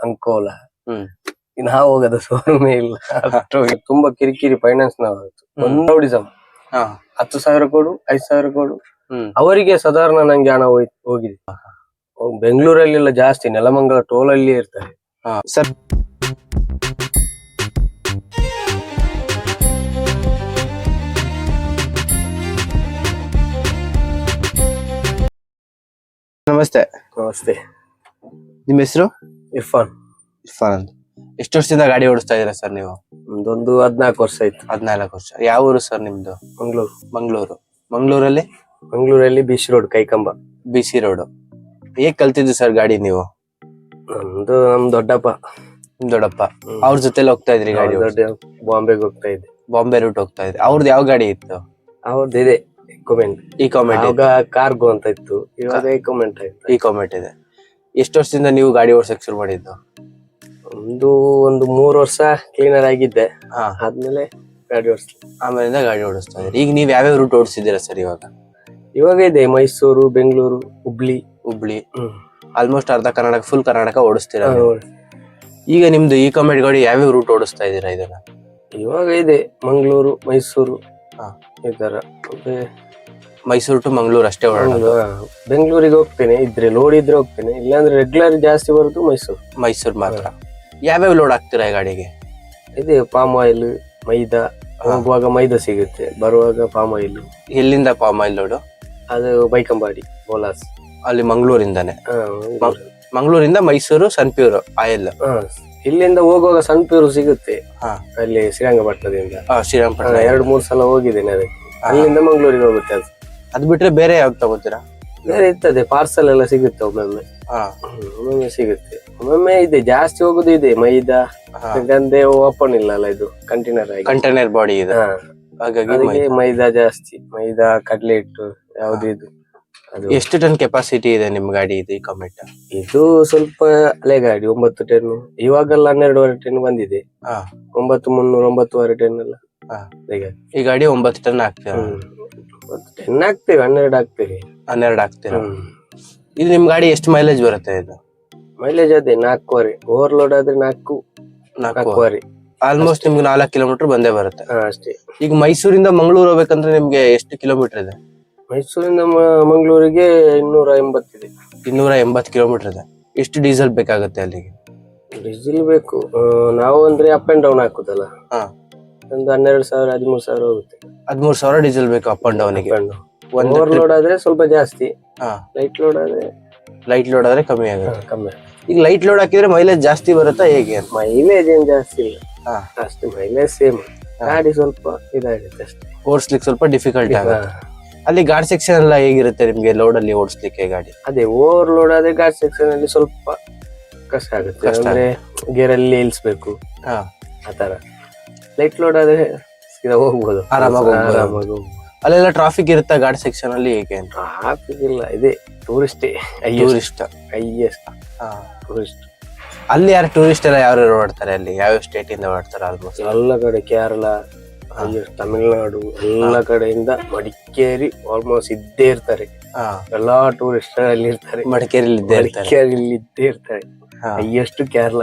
ಅಂಕೋಲ ಹ್ಮ್ ನಾವು ಹೋಗದ ಶೋರೂಮೇ ಇಲ್ಲ. ಅಷ್ಟು ತುಂಬಾ ಕಿರಿಕಿರಿ ಫೈನಾನ್ಸ್ ನಾವು ಒಂದು ನೋಡಿಸಮ್ 10,000 ಕೊಡು 5,000 ಕೊಡು. ಅವರಿಗೆ ಸಾಧಾರಣ ನಂಗೆ ಹಣ ಹೋಗಿದೆ. ಬೆಂಗಳೂರಲ್ಲೆಲ್ಲ ಜಾಸ್ತಿ ನೆಲಮಂಗಲ ಟೋಲ್ ಅಲ್ಲಿ ಇರ್ತಾರೆ ಸರ್. ನಮಸ್ತೆ. ನಮಸ್ತೆ. ನಿಮ್ಮ ಹೆಸರು? ಇರ್ಫಾನ್. ಇರ್ಫಾನ್ ಅಂತ. ಎಷ್ಟು ವರ್ಷದಿಂದ ಗಾಡಿ ಓಡಿಸ್ತಾ ಇದೀರಾ ಸರ್ ನೀವು? ಒಂದು 14 ವರ್ಷ ಆಯ್ತು. 14 ವರ್ಷ. ಯಾವ ಊರು ಸರ್ ನಿಮ್ದು? ಮಂಗಳೂರು. ಮಂಗಳೂರಲ್ಲಿ ಬಿಸಿ ರೋಡ್ ಕೈಕಂಬ. ಬಿಸಿ ರೋಡ್. ಹೇಗ್ ಕಲ್ತಿದ್ದು ಸರ್ ಗಾಡಿ ನೀವು? ನಮ್ ದೊಡ್ಡಪ್ಪ. ಅವ್ರ ಜೊತೆಲಿ ಹೋಗ್ತಾ ಇದ್ರಿ ಗಾಡಿ? ಬಾಂಬೆಗೆ ಹೋಗ್ತಾ ಇದ್ದೆ. ಬಾಂಬೆ ರೂಟ್ ಹೋಗ್ತಾ ಇದ್ರಿ. ಅವ್ರದ್ದು ಯಾವ ಗಾಡಿ ಇತ್ತು? ಅವ್ರದ್ದು ಇದೆ ಇಕೋಮೆಂಟ್. ಕಾರ್ಗೋ ಅಂತ ಇತ್ತು, ಇವಾಗ ಇಕೋಮೆಂಟ್ ಆಯ್ತು. ಇಕೋಮೆಂಟ್ ಇದೆ. ಎಷ್ಟು ವರ್ಷದಿಂದ ನೀವು ಗಾಡಿ ಓಡಿಸಕ್ ಶುರು ಮಾಡಿದ್ದು? ಒಂದು 3 ವರ್ಷ ಕ್ಲೀನರ್ ಆಗಿದ್ದೆ. ಆದ್ಮೇಲೆ ಗಾಡಿ ಆಮೇಲಿಂದ ಗಾಡಿ ಓಡಿಸ್ತಾ ಇದ್ರಿ. ಈಗ ನೀವ್ ಯಾವ್ಯಾವ ರೂಟ್ ಓಡಿಸಿದ್ದೀರಾ ಸರ್ ಇವಾಗ ಇದೆ ಮೈಸೂರು, ಬೆಂಗಳೂರು, ಹುಬ್ಳಿ. ಆಲ್ಮೋಸ್ಟ್ ಅರ್ಧ ಕರ್ನಾಟಕ, ಫುಲ್ ಕರ್ನಾಟಕ ಓಡಿಸ್ತೀರಾ. ಈಗ ನಿಮ್ದು ಇಕೋಮೆಂಟ್ ಗಾಡಿ ಯಾವ್ಯಾವ ರೂಟ್ ಓಡಿಸ್ತಾ ಇದೀರಾ ಇದನ್ನ? ಇವಾಗ ಇದೆ ಮಂಗಳೂರು, ಮೈಸೂರು ಈ ತರ. ಮೈಸೂರು ಟು ಮಂಗಳೂರು ಅಷ್ಟೇ ಓಡಾಡೋದು? ಬೆಂಗಳೂರಿಗೆ ಹೋಗ್ತೇನೆ, ಇದ್ರೆ ಲೋಡ್ ಇದ್ರೆ ಹೋಗ್ತೇನೆ, ಇಲ್ಲಾಂದ್ರೆ ರೆಗ್ಯುಲರ್ ಜಾಸ್ತಿ ಬರೋದು ಮೈಸೂರು ಮಾತ್ರ. ಯಾವ್ಯಾವ ಲೋಡ್ ಹಾಕ್ತೀರಾ ಈ ಗಾಡಿಗೆ? ಇದೆ ಪಾಮ್ ಆಯಿಲ್, ಮೈದಾ. ಹೋಗುವಾಗ ಮೈದಾ ಸಿಗುತ್ತೆ, ಬರುವಾಗ ಪಾಮ್ ಆಯಿಲ್. ಎಲ್ಲಿಂದ ಪಾಮ್ ಆಯಿಲ್ ಲೋಡು? ಅದು ಬೈಕಂಬಾಡಿ ಬೋಲಾಸ್. ಅಲ್ಲಿ ಮಂಗಳೂರಿಂದಾನೆ? ಮಂಗಳೂರಿಂದ ಮೈಸೂರು ಸನ್ಪ್ಯೂರ್ ಆಯಿಲ್. ಇಲ್ಲಿಂದ ಹೋಗುವಾಗ ಸನ್ಪ್ಯೂರ್ ಸಿಗುತ್ತೆ ಅಲ್ಲಿ ಶ್ರೀರಂಗಪಟ್ಟಣದಿಂದ. 2-3 ಸಲ ಹೋಗಿದ್ದೇನೆ ಅದಕ್ಕೆ. ಅಲ್ಲಿಂದ ಮಂಗಳೂರಿಗೆ ಹೋಗುತ್ತೆ ಅದು. ಅದ್ ಬಿಟ್ರೆ ಬೇರೆ ಯಾವ್ದು ತಗೋತೀರಾ? ಬೇರೆ ಇರ್ತದೆ, ಪಾರ್ಸಲ್ ಎಲ್ಲ ಸಿಗುತ್ತೆ ಒಮ್ಮೊಮ್ಮೆ ಸಿಗುತ್ತೆ. ಒಮ್ಮೊಮ್ಮೆ ಇದೆ ಜಾಸ್ತಿ ಹೋಗುದು ಇದೆ ಮೈದಾ. ಗಂದೆ ಓಪನ್ ಇಲ್ಲ ಅಲ್ಲ, ಇದು ಕಂಟೈನರ್ ಬಾಡಿ ಇದೆ, ಹಾಗಾಗಿ ಮೈದಾ ಜಾಸ್ತಿ. ಮೈದಾ, ಕಡ್ಲೆ ಹಿಟ್ಟು ಯಾವ್ದು ಇದು. ಎಷ್ಟು ಟನ್ ಕೆಪಾಸಿಟಿ ಇದೆ ನಿಮ್ ಗಾಡಿ ಇದು ಇಕೋಮೆಂಟ್? ಇದು ಸ್ವಲ್ಪ ಹಳೆ ಗಾಡಿ, 9 ಟನ್. ಇವಾಗೆಲ್ಲ 12.5 ಟನ್ ಬಂದಿದೆ. 9,300, 9.5 ಟನ್ ಎಲ್ಲ. ಈ ಗಾಡಿ 9 ಟನ್ ಹಾಕ್ತೀರಾ? 9 ಟನ್ ಹಾಕ್ತೇವೆ, 12 ಹಾಕ್ತೇವೆ. 12 ಹಾಕ್ತೀರಾ? ಇದು ನಿಮ್ ಗಾಡಿ ಎಷ್ಟು ಮೈಲೇಜ್ ಬರುತ್ತೆ ಇದು? ಮೈಲೇಜ್ ಅದೇ 4.5. ಓವರ್ಲೋಡ್ ಆದ್ರೆ 4.5. ಆಲ್ಮೋಸ್ಟ್ ನಿಮ್ಗೆ 4 ಕಿಲೋಮೀಟರ್ ಬಂದೇ ಬರುತ್ತೆ ಅಷ್ಟೇ. ಈಗ ಮೈಸೂರಿಂದ ಮಂಗಳೂರು ಹೋಗ್ಬೇಕಂದ್ರೆ ನಿಮ್ಗೆ ಎಷ್ಟು ಕಿಲೋಮೀಟರ್ ಇದೆ? ಮೈಸೂರಿಂದ ಮಂಗಳೂರಿಗೆ 280 ಇದೆ. 280 ಕಿಲೋಮೀಟರ್ ಇದೆ. ಎಷ್ಟು ಡೀಸೆಲ್ ಬೇಕಾಗುತ್ತೆ ಅಲ್ಲಿಗೆ? ಡೀಸೆಲ್ ಬೇಕು. ನಾವು ಅಂದ್ರೆ ಅಪ್ ಅಂಡ್ ಡೌನ್ ಹಾಕುದಲ್ಲ, ಒಂದು 12,000 13,000 ಹೋಗುತ್ತೆ. 13,000 ಡೀಸೆಲ್ ಬೇಕು ಅಪ್ ಅಂಡ್ ಡೌನ್ ಗೆ. ಓವರ್ಲೋಡ್ ಆದ್ರೆ ಸ್ವಲ್ಪ ಜಾಸ್ತಿ, ಲೈಟ್ ಲೋಡ್ ಆದ್ರೆ ಕಮ್ಮಿ ಆಗುತ್ತೆ. ಈಗ ಲೈಟ್ ಲೋಡ್ ಹಾಕಿದ್ರೆ ಮೈಲೇಜ್ ಜಾಸ್ತಿ ಬರುತ್ತಾ ಹೇಗೆ? ಮೈಲೇಜ್ ಏನ್ ಜಾಸ್ತಿ ಇಲ್ಲ, ಅಷ್ಟೇ. Mileage same. ಗಾಡಿ ಸ್ವಲ್ಪ ಇದಾಗುತ್ತೆ ಅಷ್ಟೇ, ಓಡಿಸ್ಲಿಕ್ಕೆ ಸ್ವಲ್ಪ ಡಿಫಿಕಲ್ಟ್ ಆಗುತ್ತೆ. ಅಲ್ಲಿ ಗಾರ್ಡ್ ಸೆಕ್ಷನ್ ಎಲ್ಲ ಹೇಗಿರುತ್ತೆ ನಿಮ್ಗೆ ಲೋಡ್ ಅಲ್ಲಿ ಓಡಿಸ್ಲಿಕ್ಕೆ ಗಾಡಿ? ಅದೇ ಓವರ್ಲೋಡ್ ಆದ್ರೆ ಗಾರ್ಡ್ ಸೆಕ್ಷನ್ ಅಲ್ಲಿ ಸ್ವಲ್ಪ ಕಷ್ಟ ಆಗುತ್ತೆ, ಅಂದ್ರೆ ಗೇರ್ ಅಲ್ಲಿ ಇಳಿಸ್ಬೇಕು ಆತರ. ಲೈಟ್ ಲೋಡ್ ಆದ್ರೆ ಹೋಗ್ಬೋದು ಆರಾಮಾಗಿ. ಅಲ್ಲೆಲ್ಲ ಟ್ರಾಫಿಕ್ ಇರುತ್ತಾ ಗಾರ್ಡ್ ಸೆಕ್ಷನ್ ಅಲ್ಲಿ ಹೇಗೆ? ಟ್ರಾಫಿಕ್ ಇಲ್ಲ, ಇದೆ ಟೂರಿಸ್ಟ್. ಅಲ್ಲಿ ಯಾರು ಟೂರಿಸ್ಟ್ ಎಲ್ಲ ಯಾರು ಓಡಾಡ್ತಾರೆ? ಅಲ್ಲಿ ಯಾವ ಸ್ಟೇಟ್ ಇಂದ ಓಡಾಡ್ತಾರೆ? ಆಲ್ಮೋಸ್ಟ್ ಎಲ್ಲ ಕಡೆ, ಕೇರಳ, ತಮಿಳುನಾಡು, ಎಲ್ಲ ಕಡೆಯಿಂದ ಮಡಿಕೇರಿ ಆಲ್ಮೋಸ್ಟ್ ಇದ್ದೇ ಇರ್ತಾರೆ. ಎಲ್ಲಾ ಟೂರಿಸ್ಟ್ ಅಲ್ಲಿ ಇರ್ತಾರೆ. ಮಡಿಕೇರಿಯಲ್ಲಿ ಇದ್ದೇ ಇರ್ತಾರೆ. ಹೈಯೆಸ್ಟ್ ಕೇರಳ.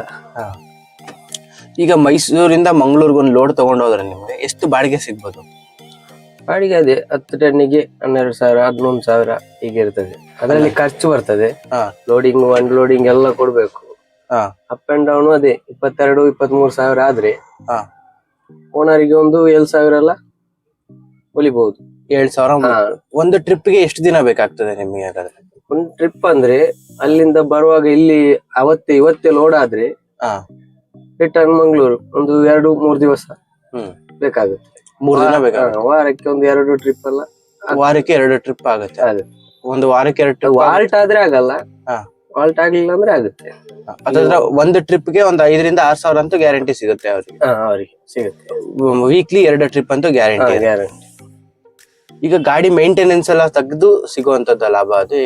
ಈಗ ಮೈಸೂರಿಂದ ಮಂಗಳೂರಿಗೆ ಒಂದು ಲೋಡ್ ತಗೊಂಡ್ ಹೋದ್ರೆ ನಿಮ್ಗೆ ಎಷ್ಟು ಬಾಡಿಗೆ ಸಿಗ್ಬೋದು? ಬಾಡಿಗೆ ಅದೇ 10 ಟನ್ನಿಗೆ 12,000 11,000 ಹೀಗೆ ಇರ್ತದೆ. ಅದರಲ್ಲಿ ಖರ್ಚು ಬರ್ತದೆ, ಲೋಡಿಂಗ್, ಅನ್ಲೋಡಿಂಗ್ ಎಲ್ಲ ಕೊಡ್ಬೇಕು. ಅಪ್ ಅಂಡ್ ಡೌನ್ ಅದೇ 22-23,000 ಆದ್ರೆ ಓನರಿಗೆ ಒಂದು 7,000 ಎಲ್ಲ ಉಳಿಬಹುದು. 7,000 ಒಂದು ಟ್ರಿಪ್ ಗೆ ಎಷ್ಟು ದಿನ ಬೇಕಾಗ್ತದೆ ನಿಮ್ಗೆ? ಹಾಗಾದ್ರೆ ಒಂದು ಟ್ರಿಪ್ ಅಂದ್ರೆ ಅಲ್ಲಿಂದ ಬರುವಾಗ ಇಲ್ಲಿ ಇವತ್ತೇ ಲೋಡ್ ಆದ್ರೆ ರಿಟರ್ನ್ ಮಂಗಳೂರು ಒಂದು 2-3 ದಿವಸ ಬೇಕಾಗುತ್ತೆ. 3 ದಿನ ಬೇಕಾಗುತ್ತೆ. ವಾರಕ್ಕೆ ಒಂದು 2 ಟ್ರಿಪ್ ಅಲ್ಲ, ವಾರಕ್ಕೆ 2 ಟ್ರಿಪ್ ಆಗುತ್ತೆ. ಒಂದು ವಾರಕ್ಕೆ 2 ಟ್ರಿಪ್. ವಾಲ್ಟ್ ಆದ್ರೆ ಆಗಲ್ಲ, ವಾಲ್ಟ್ ಆಗ್ಲಿಲ್ಲ ಅಂದ್ರೆ ಆಗುತ್ತೆ. ಅದ್ರ ಒಂದು ಟ್ರಿಪ್ ಗೆ ಒಂದು 5,000-6,000 ಅಂತೂ ಗ್ಯಾರಂಟಿ ಸಿಗುತ್ತೆ ಅವ್ರಿಗೆ ಸಿಗುತ್ತೆ. ವೀಕ್ಲಿ 2 ಟ್ರಿಪ್ ಅಂತೂ ಗ್ಯಾರಂಟಿ. ಈಗ ಗಾಡಿ ಮೇಂಟೆನೆನ್ಸ್ ಎಲ್ಲ ತೆಗೆದು ಸಿಗುವಂತದ್ದು ಲಾಭ ಅದು?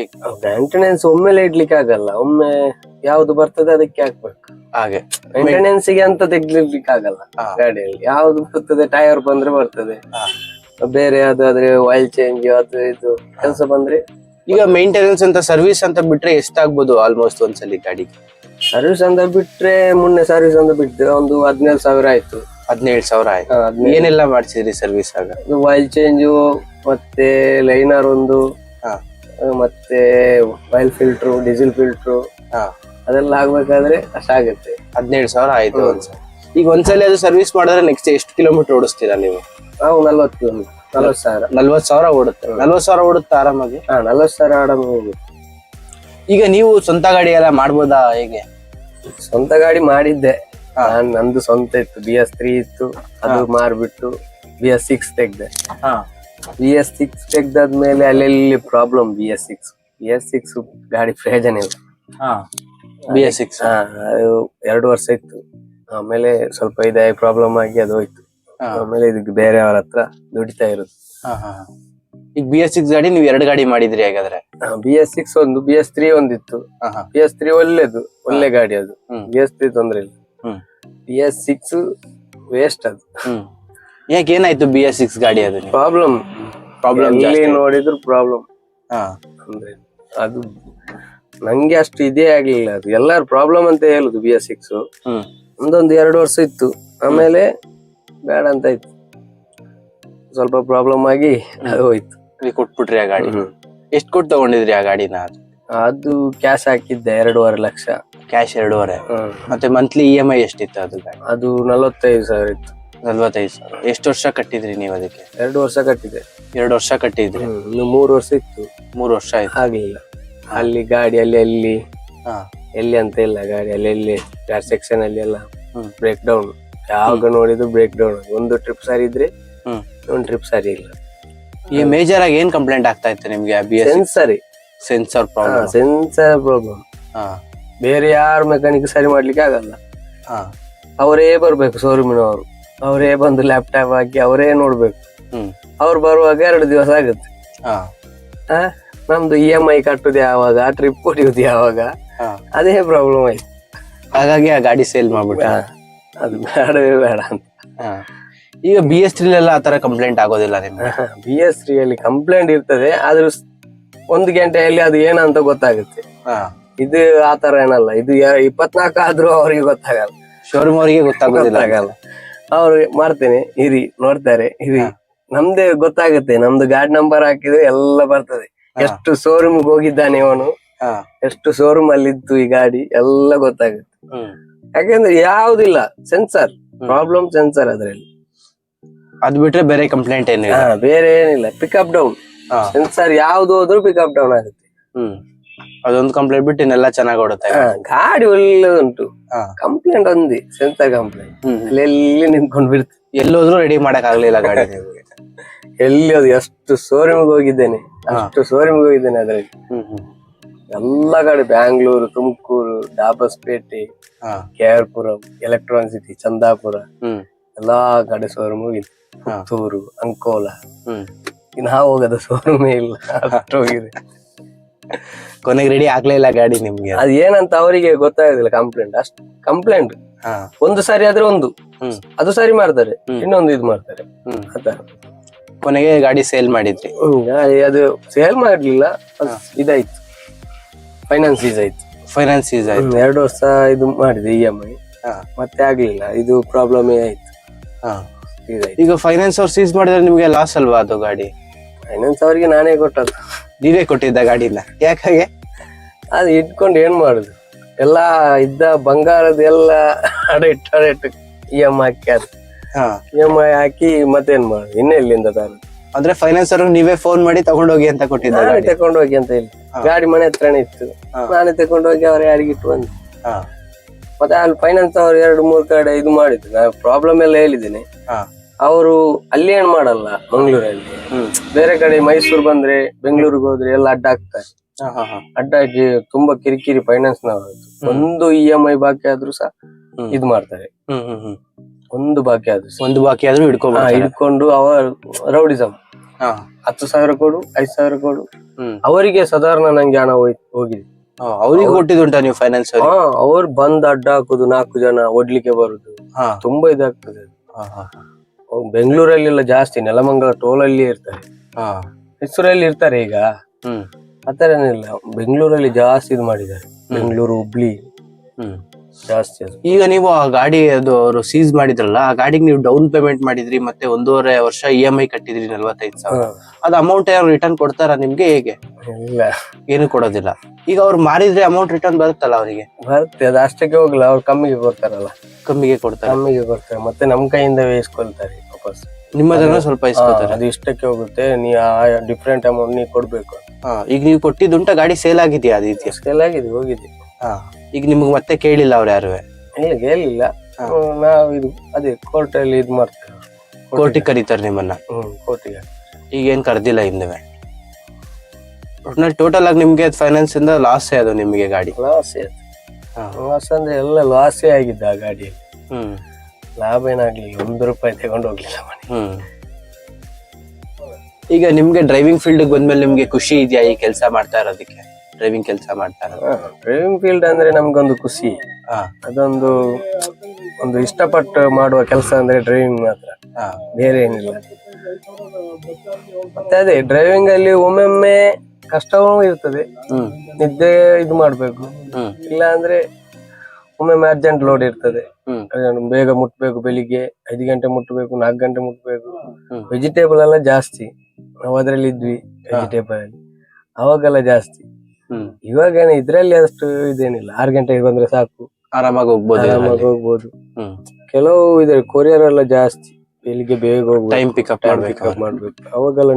ಮೇಂಟೆನೆನ್ಸ್ ಒಮ್ಮೆಲೆ ಇಡ್ಲಿಕ್ಕೆ ಆಗಲ್ಲ, ಒಮ್ಮೆ ಯಾವ್ದು ಬರ್ತದೆ ಅದಕ್ಕೆ ಹಾಕ್ಬೇಕು. ಹಾಗೆ ಮೇಂಟೆನೆನ್ಸ್ ಗೆ ಅಂತ ತೆಗ್ಲಿಕ್ಕೆ ಆಗಲ್ಲ. ಗಾಡಿಯಲ್ಲಿ ಯಾವ್ದು ಬರ್ತದೆ, ಟೈರ್ ಬಂದ್ರೆ ಬರ್ತದೆ, ಬೇರೆ ಯಾವ್ದಾದ್ರೆ ಆಯಿಲ್ ಚೇಂಜ್ ಅದು ಇದು ಕೆಲಸ ಬಂದ್ರೆ. ಈಗ ಮೇಂಟೆನೆನ್ಸ್ ಅಂತ ಸರ್ವಿಸ್ ಅಂತ ಬಿಟ್ರೆ ಎಷ್ಟಾಗ್ಬೋದು ಆಲ್ಮೋಸ್ಟ್ ಒಂದ್ಸಲಿ ಗಾಡಿಗೆ? ಸರ್ವಿಸ್ ಅಂತ ಬಿಟ್ರೆ ಮೊನ್ನೆ ಸರ್ವಿಸ್ ಅಂತ ಬಿಟ್ಟು ಒಂದು 17,000 ಆಯ್ತು. 17,000 ಆಯ್ತು. ಏನೆಲ್ಲ ಮಾಡ್ಸಿದ್ರಿ ಸರ್ವಿಸ್ ಆಗ? ಆಯಿಲ್ ಚೇಂಜು, ಮತ್ತೆ ಲೈನರ್ ಒಂದು, ಮತ್ತೆ ಆಯಿಲ್ ಫಿಲ್ಟ್ರು, ಡೀಸೆಲ್ ಫಿಲ್ಟ್ರು ಅದೆಲ್ಲ ಆಗ್ಬೇಕಾದ್ರೆ ಅಷ್ಟಾಗುತ್ತೆ. 17,000 ಆಯ್ತು ಒಂದ್ಸಲ. ಈಗ ಒಂದ್ಸಲ ಅದು ಸರ್ವಿಸ್ ಮಾಡಿದ್ರೆ ನೆಕ್ಸ್ಟ್ ಎಷ್ಟು ಕಿಲೋಮೀಟರ್ ಓಡಿಸ್ತೀರಾ ನೀವು? ನಾವು 40,000 40,000 ಓಡುತ್ತೆ. 40,000 ಓಡುತ್ತೆ ಆರಾಮಾಗಿ? 40,000 ಆರಾಮಾಗಿ ಹೋಗುತ್ತೆ. ಈಗ ನೀವು ಸ್ವಂತ ಗಾಡಿ ಎಲ್ಲ ಮಾಡ್ಬೋದಾ ಹೇಗೆ? ಸ್ವಂತ ಗಾಡಿ ಮಾಡಿದ್ದೆ ನಂದು ಸ್ವಂತ ಇತ್ತು, BS3 ಇತ್ತು, ಅದು ಮಾರ್ಬಿಟ್ಟು BS6 ತೆಗ್ದೆ. BS6 ತೆಗ್ದಾದ್ಮೇಲೆ ಅಲ್ಲೆಲ್ಲಿ problem. BS6 ಗಾಡಿ ಪ್ರಯೋಜನ ಇಲ್ಲ. BS6 ಅದು 2 ವರ್ಷ ಇತ್ತು, ಆಮೇಲೆ ಸ್ವಲ್ಪ ಇದಾಗಿ ಪ್ರಾಬ್ಲಮ್ ಆಗಿ ಅದು ಹೋಯ್ತು. ಆಮೇಲೆ ಇದಕ್ಕೆ ಬೇರೆಯವ್ರ ಹತ್ರ ದುಡಿತಾ ಇರೋದು. ಈಗ BS6 ಗಾಡಿ ನೀವು 2 ಗಾಡಿ ಮಾಡಿದ್ರಿ ಹಾಗಾದ್ರೆ? BS6 ಒಂದು, BS3 ಒಂದಿತ್ತು. BS3 ಒಳ್ಳೆ ಗಾಡಿ ಅದು. BS3 ತೊಂದ್ರೆ ಇಲ್ಲ. BS6 ವೇಸ್ಟ್ ಅದು. ಯಾಕೆ ಏನಾಯ್ತು BS6 ಗಾಡಿ? ಅದು ಪ್ರಾಬ್ಲಮ್ ಎಲ್ಲಿ ನೋಡಿದ್ರು ಪ್ರಾಬ್ಲಮ್. ಅಂದ್ರೆ ಅದು ನಂಗೆ ಅಷ್ಟು ಇದೇ ಆಗ್ಲಿಲ್ಲ. ಅದು ಎಲ್ಲಾರು ಪ್ರಾಬ್ಲಮ್ ಅಂತ ಹೇಳುದು BS6. ಒಂದೊಂದು 2 ವರ್ಷ ಇತ್ತು, ಆಮೇಲೆ ಬೇಡ ಅಂತ ಇತ್ತು. ಸ್ವಲ್ಪ ಪ್ರಾಬ್ಲಮ್ ಆಗಿ ಅದು ಹೋಯ್ತು. ಕೊಟ್ಬಿಟ್ರಿ ಆ ಗಾಡಿ? ಎಷ್ಟು ಕೊಟ್ಟು ತಗೊಂಡಿದ್ರಿ ಆ ಗಾಡಿನ? ಅದು ಕ್ಯಾಶ್ ಹಾಕಿದ್ದೆ 2.5 ಲಕ್ಷ. ಕ್ಯಾಶ್ 2.5? ಮತ್ತೆ ಮಂತ್ಲಿ EMI ಎಷ್ಟಿತ್ತು ಅದು ಗಾಡಿ? ಅದು 45,000 ಇತ್ತು. 45,000. ಎಷ್ಟು ವರ್ಷ ಕಟ್ಟಿದ್ರಿ ನೀವು ಅದಕ್ಕೆ? 2 ವರ್ಷ ಕಟ್ಟಿದೆ. 2 ವರ್ಷ ಕಟ್ಟಿದ್ರಿ? ಇನ್ನು 3 ವರ್ಷ ಇತ್ತು. 3 ವರ್ಷ ಆಯ್ತು. ಆಗ್ಲಿಲ್ಲ. ಅಲ್ಲಿ ಗಾಡಿ ಎಲ್ಲಿ ಅಂತ ಇಲ್ಲ, ಗಾಡಿ ಎಲ್ಲಿ ಗಾಡಿ ಸೆಕ್ಷನ್ ಅಲ್ಲಿ ಎಲ್ಲ ಬ್ರೇಕ್ ಡೌನ್. ಯಾವಾಗ ನೋಡಿದ್ರು ಬ್ರೇಕ್ ಡೌನ್. ಒಂದು ಟ್ರಿಪ್ ಸರಿ ಇದ್ರೆ ಒಂದು ಟ್ರಿಪ್ ಸರಿ ಇಲ್ಲ. ಈ ಮೇಜರ್ ಆಗಿ ಏನ್ ಕಂಪ್ಲೇಂಟ್ ಆಗ್ತಾ ಇತ್ತು ನಿಮ್ಗೆ? Sensor problem. ಬೇರೆ ಯಾರು ಮೆಕ್ಯಾನಿಕ್ ಸರಿ ಮಾಡ್ಲಿಕ್ಕೆ ಆಗಲ್ಲ. ಅವರೇ ಬರ್ಬೇಕು, ಶೋರೂಮಿನವರು ಅವರೇ ಬಂದು ಲ್ಯಾಪ್ಟಾಪ್ ಹಾಕಿ ಅವರೇ ನೋಡ್ಬೇಕು. ಅವ್ರು ಬರುವಾಗ 2 ದಿವಸ ಆಗುತ್ತೆ. ನಮ್ದು EMI ಕಟ್ಟುದು ಯಾವಾಗ, ಟ್ರಿಪ್ ಹೊಡಿಯುದು ಯಾವಾಗ, ಅದೇ ಪ್ರಾಬ್ಲಮ್ ಆಯ್ತು. ಹಾಗಾಗಿ ಆ ಗಾಡಿ ಸೇಲ್ ಮಾಡ್ಬಿಟ್ಟ. ಅದು ಬೇಡವೇ ಬೇಡ ಅಂತ. ಈಗ BS3 ಎಲ್ಲ ಆತರ ಕಂಪ್ಲೇಂಟ್ ಆಗೋದಿಲ್ಲ ನಿಮ್ಗೆ? BS3 ಅಲ್ಲಿ ಕಂಪ್ಲೇಂಟ್ ಇರ್ತದೆ, ಆದ್ರೂ 1 ಗಂಟೆಯಲ್ಲಿ ಅದು ಏನಂತ ಗೊತ್ತಾಗುತ್ತೆ. ಇದು ಆತರ ಏನಲ್ಲ. ಇದು 24 ಆದ್ರೂ ಅವ್ರಿಗೆ ಗೊತ್ತಾಗಲ್ಲ, ಶೋರೂಮ್ ಅವರಿಗೆ ಗೊತ್ತಾಗೋದಿಲ್ಲ. ಅವ್ರು ಮಾಡ್ತೇನೆ ಇರಿ, ನೋಡ್ತಾರೆ ಇರಿ, ನಮ್ದೇ ಗೊತ್ತಾಗುತ್ತೆ. ನಮ್ದು ಗಾಡಿ ನಂಬರ್ ಹಾಕಿದ್ರೆ ಎಲ್ಲ ಬರ್ತದೆ. ಎಷ್ಟು ಶೋರೂಮ್ ಹೋಗಿದ್ದಾನೆ ಅವನು, ಎಷ್ಟು ಶೋರೂಮ್ ಅಲ್ಲಿ ಇತ್ತು ಈ ಗಾಡಿ ಎಲ್ಲ ಗೊತ್ತಾಗುತ್ತೆ. ಯಾಕೆಂದ್ರೆ ಯಾವ್ದಿಲ್ಲ, ಸೆನ್ಸರ್ ಪ್ರಾಬ್ಲಮ್, ಸೆನ್ಸರ್ ಅದ್ರಲ್ಲಿ. ಅದ್ ಬಿಟ್ರೆ ಬೇರೆ ಕಂಪ್ಲೇಂಟ್ ಏನಿಲ್ಲ? ಬೇರೆ ಏನಿಲ್ಲ. ಪಿಕಪ್ ಡೌನ್, ಸೆನ್ಸರ್ ಯಾವ್ದು ಹೋದ್ರು ಪಿಕಪ್ ಡೌನ್ ಆಗುತ್ತೆ. ಅದೊಂದು ಕಂಪ್ಲೇಂಟ್ ಬಿಟ್ಟು ಇನ್ನೆಲ್ಲ ಚೆನ್ನಾಗಿ ಓಡುತ್ತೆ. ಗಾಡಿ ಒಳ್ಳೆ ಉಂಟು. ಕಂಪ್ಲೇಂಟ್ ಒಂದಿ ಸೆನ್ಸರ್ ಕಂಪ್ಲೇಂಟ್, ಅಲ್ಲೆಲ್ಲಿ ನಿಂತ್ಕೊಂಡ್ ಬಿಡ್ತು. ಎಲ್ಲೋದ್ರು ರೆಡಿ ಮಾಡಕ್ ಆಗ್ಲಿಲ್ಲ ಗಾಡಿ. ಎಲ್ಲಿ ಅದು ಎಷ್ಟು ಶೋರೂಮ್ಗೆ ಹೋಗಿದ್ದೇನೆ, ಅದ್ರಲ್ಲಿ ಎಲ್ಲ ಕಡೆ, ಬ್ಯಾಂಗ್ಳೂರು, ತುಮಕೂರು, ಡಾಬಸ್ಪೇಟೆ, KR-ಪುರಂ, ಎಲೆಕ್ಟ್ರಾನಿಕ್ ಸಿಟಿ, ಚಂದಾಪುರ, ಎಲ್ಲಾ ಕಡೆ ಶೋರೂಮ್ ಹೋಗಿದೆ. ಪುತ್ತೂರು, ಅಂಕೋಲ, ನಾವು ಹೋಗದ ಶೋರೂಮೇ ಇಲ್ಲ, ಅಷ್ಟು ಹೋಗಿದೆ. ಕೊನೆಗೆ ರೆಡಿ ಆಗ್ಲೇ ಇಲ್ಲ ಗಾಡಿ ನಿಮ್ಗೆ? ಅದ್ ಏನಂತ ಅವರಿಗೆ ಗೊತ್ತಾಗೋದಿಲ್ಲ. ಕಂಪ್ಲೇಂಟ್ ಒಂದು ಸಾರಿ ಆದ್ರೆ ಒಂದು ಅದು ಸರಿ ಮಾಡ್ತಾರೆ, ಇನ್ನೊಂದು ಇದು ಮಾಡ್ತಾರೆ. ಆತರ ಕೊನೆಗೆ ಗಾಡಿ ಸೇಲ್ ಮಾಡಿದ್ರಿ? ಅದು ಸೇಲ್ ಮಾಡ್ಲಿಲ್ಲ, ಇದಾಯ್ತು, ಫೈನಾನ್ಸ್ ಸೀಸ್ ಆಯ್ತು. 2 ವರ್ಷ ಇದು ಮಾಡಿದೆ EMI, ಮತ್ತೆ ಆಗ್ಲಿಲ್ಲ. ಇದು ಪ್ರಾಬ್ಲಮ್ ಆಯ್ತು. ಈಗ ಫೈನಾನ್ಸ್ ಅವ್ರು ಸೀಸ್ ಮಾಡಿದ್ರೆ ನಿಮ್ಗೆ ಲಾಸ್ ಅಲ್ವಾ ಅದು ಗಾಡಿ? ಫೈನಾನ್ಸ್ ಅವರಿಗೆ ನಾನೇ ಕೊಟ್ಟದ್ದು. ನೀವೇ ಕೊಟ್ಟಿದ್ದ ಗಾಡಿನ? ಯಾಕಾಗೆ? ಅದು ಇಟ್ಕೊಂಡು ಏನ್ ಮಾಡುದು, ಎಲ್ಲಾ ಇದ್ದ ಬಂಗಾರದ ಎಲ್ಲ ಅಡೆಟ್ಟು EMI ಹಾಕಿ ಮತ್ತೇನ್ ಮಾಡುದು, ಇನ್ನೆಲ್ಲಿಂದ ತರುದು? ಅಂದ್ರೆ ಫೈನಾನ್ಸ್ ಅವ್ರಿಗೆ ನೀವೇ ಫೋನ್ ಮಾಡಿ ತಗೊಂಡೋಗಿ ಅಂತ ಕೊಟ್ಟಿದ್ದ? ತಗೊಂಡೋಗಿ ಅಂತ ಹೇಳಿ, ಗಾಡಿ ಮನೆ ಹತ್ರನೇ ಇತ್ತು, ನಾನೇ ತಗೊಂಡೋಗಿ ಅವ್ರ ಯಾರಿಗೆ ಇಟ್ಟು ಬಂದು. ಮತ್ತೆ ಅಲ್ಲಿ ಫೈನಾನ್ಸ್ ಅವ್ರು 2-3 ಕಡೆ ಇದು ಮಾಡಿದ್ರು. ನಾನು ಪ್ರಾಬ್ಲಮ್ ಎಲ್ಲ ಹೇಳಿದ್ದೇನೆ. ಅವರು ಅಲ್ಲಿ ಏನ್ ಮಾಡಲ್ಲ, ಮಂಗ್ಳೂರಲ್ಲಿ. ಬೇರೆ ಕಡೆ ಮೈಸೂರು ಬಂದ್ರೆ, ಬೆಂಗಳೂರಿಗೆ ಹೋದ್ರೆ ಎಲ್ಲ ಅಡ್ಡ ಹಾಕ್ತಾರೆ. ಅಡ್ಡ ಹಾಕಿ ತುಂಬಾ ಕಿರಿಕಿರಿ ಫೈನಾನ್ಸ್ ನವರು. ಒಂದು EMI ಬಾಕಿ ಆದ್ರೂ ಸಹ ಇದು ಮಾಡ್ತಾರೆ. ಒಂದು ಬಾಕಿ ಆದ್ರೂ ಹಿಡ್ಕೊಂಡು ಅವರ ರೌಡಿಸಮ್. 10,000 ಕೊಡು, 5,000 ಕೊಡು. ಅವರಿಗೆ ಸಾಧಾರಣ ನಂಗೆ ಹಣ ಹೋಗಿದೆ. ಅವ್ರಿಗೆ ಕೊಟ್ಟಿದ್ದುಂಟಾ ನೀವು ಫೈನಾನ್ಸ್? ಅವ್ರು ಬಂದ್ ಅಡ್ಡ ಹಾಕುದು, 4 ಜನ ಓಡ್ಲಿಕ್ಕೆ ಬರುದು, ತುಂಬಾ ಇದಾಗ್ತದೆ. ಬೆಂಗಳೂರಲ್ಲೆಲ್ಲ ಜಾಸ್ತಿ, ನೆಲಮಂಗಲ ಟೋಲ್ ಅಲ್ಲಿ ಇರ್ತಾರೆ, ಮೈಸೂರಲ್ಲಿ ಇರ್ತಾರೆ. ಈಗ ಆತರ ಏನಿಲ್ಲ, ಬೆಂಗಳೂರಲ್ಲಿ ಜಾಸ್ತಿ ಇದು ಮಾಡಿದ್ದಾರೆ. ಬೆಂಗಳೂರು, ಹುಬ್ಳಿ ಜಾಸ್ತಿ ಅದು. ಈಗ ನೀವು ಆ ಗಾಡಿ ಅದು ಅವರು ಸೀಸ್ ಮಾಡಿದ್ರಲ್ಲ, ಆ ಗಾಡಿಗೆ ನೀವು ಡೌನ್ ಪೇಮೆಂಟ್ ಮಾಡಿದ್ರಿ, ಮತ್ತೆ 1.5 ವರ್ಷ EMI ಕಟ್ಟಿದ್ರಿ 45,000. ಅದು ಅಮೌಂಟ್ ಯಾರು ರಿಟರ್ನ್ ಕೊಡ್ತಾರ ನಿಮ್ಗೆ? ಹೇಗೆ? ಇಲ್ಲ, ಏನು ಕೊಡೋದಿಲ್ಲ. ಈಗ ಅವ್ರು ಮಾರಿದ್ರೆ ಅಮೌಂಟ್ ರಿಟರ್ನ್ ಬರುತ್ತಲ್ಲ ಅವರಿಗೆ? ಬರುತ್ತೆ, ಅದು ಅಷ್ಟಕ್ಕೆ ಹೋಗಲ್ಲ, ಅವ್ರು ಕಮ್ಮಿಗೆ ಕೊಡ್ತಾರಲ್ಲ. ಕಮ್ಮಿಗೆ ಕೊಡ್ತಾರೆ. ಕಮ್ಮಿಗೆ ಕೊಡ್ತಾರೆ, ಮತ್ತೆ ನಮ್ ಕೈಯಿಂದ ಇಸ್ಕೊಳ್ತಾರೆ ವಾಪಸ್. ನಿಮ್ಮದನ್ನ ಸ್ವಲ್ಪ ಇಸ್ಕೊತಾರೆ. ಅದು ಇಷ್ಟಕ್ಕೆ ಹೋಗುತ್ತೆ, ನೀ ಡಿಫ್ರೆಂಟ್ ಅಮೌಂಟ್ ನೀ ಕೊಡ್ಬೇಕು. ಈಗ ನೀವು ಕೊಟ್ಟಿದ್ದುಂಟ ಗಾಡಿ ಸೇಲ್ ಆಗಿದೆಯಾ? ಅದು ಇದೆಯಾ? ಸೇಲ್ ಆಗಿದೆ, ಹೋಗಿದೆ. ಈಗ ನಿಮ್ಗೆ ಮತ್ತೆ ಕೇಳಿಲ್ಲ ಅವ್ರು ಯಾರು? ಇಲ್ಲ, ಕೇಳಿಲ್ಲ. ನಾವು ಇದು ಅದೇ ಕೋರ್ಟ್ ಅಲ್ಲಿ ಇದು ಮಾಡ್ತೇವೆ. ಕೋರ್ಟಿಗೆ ಕರೀತಾರೆ ನಿಮ್ಮನ್ನ? ಕೋರ್ಟಿಗೆ. ಈಗ ಏನ್ ಕರ್ದಿಲ್ಲ ಹಿಂದವೆ? ಟೋಟಲ್ ಆಗಿ ನಿಮ್ಗೆ ಫೈನಾನ್ಸ್ ಇಂದ ಲಾಸೇ ಅದು ನಿಮ್ಗೆ ಗಾಡಿ? ಲಾಸ್ ಅಂದ್ರೆ ಎಲ್ಲ ಲಾಸೇ ಆಗಿದ್ದ ಆ ಗಾಡಿಯಲ್ಲಿ. ಲಾಭ ಏನಾಗ್ಲಿಲ್ಲ, 1 ರೂಪಾಯಿ ತಗೊಂಡು ಹೋಗ್ಲಿಲ್ಲ ಮನೆ. ಈಗ ನಿಮ್ಗೆ ಡ್ರೈವಿಂಗ್ ಫೀಲ್ಡ್ ಬಂದ್ಮೇಲೆ ನಿಮ್ಗೆ ಖುಷಿ ಇದೆಯಾ ಈ ಕೆಲಸ ಮಾಡ್ತಾ ಇರೋದಕ್ಕೆ? ಡ್ರೈವಿಂಗ್ ಕೆಲಸ ಮಾಡ್ತಾ ಇರೋದು? ಡ್ರೈವಿಂಗ್ ಫೀಲ್ಡ್ ಅಂದ್ರೆ ನಮ್ಗೊಂದು ಖುಷಿ. ಅದೊಂದು ಇಷ್ಟಪಟ್ಟು ಮಾಡುವ ಕೆಲಸ ಅಂದ್ರೆ ಡ್ರೈವಿಂಗ್ ಮಾತ್ರ, ಬೇರೆ ಏನಿಲ್ಲ. ಮತ್ತೆ ಅದೇ ಡ್ರೈವಿಂಗ್ ಅಲ್ಲಿ ಒಮ್ಮೊಮ್ಮೆ ಕಷ್ಟವೂ ಇರ್ತದೆ, ನಿದ್ದೆ ಇದು ಮಾಡ್ಬೇಕು. ಇಲ್ಲ ಅಂದ್ರೆ ಒಮ್ಮೊಮ್ಮೆ ಅರ್ಜೆಂಟ್ ಲೋಡ್ ಇರ್ತದೆ, ಬೇಗ ಮುಟ್ಬೇಕು, ಬೆಳಿಗ್ಗೆ 5 ಗಂಟೆ ಮುಟ್ಬೇಕು, 4 ಗಂಟೆ ಮುಟ್ಬೇಕು. ವೆಜಿಟೇಬಲ್ ಎಲ್ಲ ಜಾಸ್ತಿ, ನಾವು ಅದ್ರಲ್ಲಿ ಇದ್ವಿ ವೆಜಿಟೇಬಲ್ ಅಲ್ಲಿ, ಅವಾಗೆಲ್ಲ ಜಾಸ್ತಿ. ಇವಾಗ ಇದ್ರಲ್ಲಿ ಅಷ್ಟು ಇದೇನಿಲ್ಲ, 6 ಗಂಟೆಗೆ ಬಂದ್ರೆ ಸಾಕು, ಆರಾಮಾಗಿ ಹೋಗ್ಬೋದು. ಕೆಲವು ಇದೆ ಕೊರಿಯರ್ ಎಲ್ಲ ಜಾಸ್ತಿ, ಬೆಳಿಗ್ಗೆ ಬೇಗ ಹೋಗ್ಬೇಕು, ಟೈಮ್ ಪಿಕಪ್ ಮಾಡ್ಬೇಕು. ಅವಾಗೆಲ್ಲ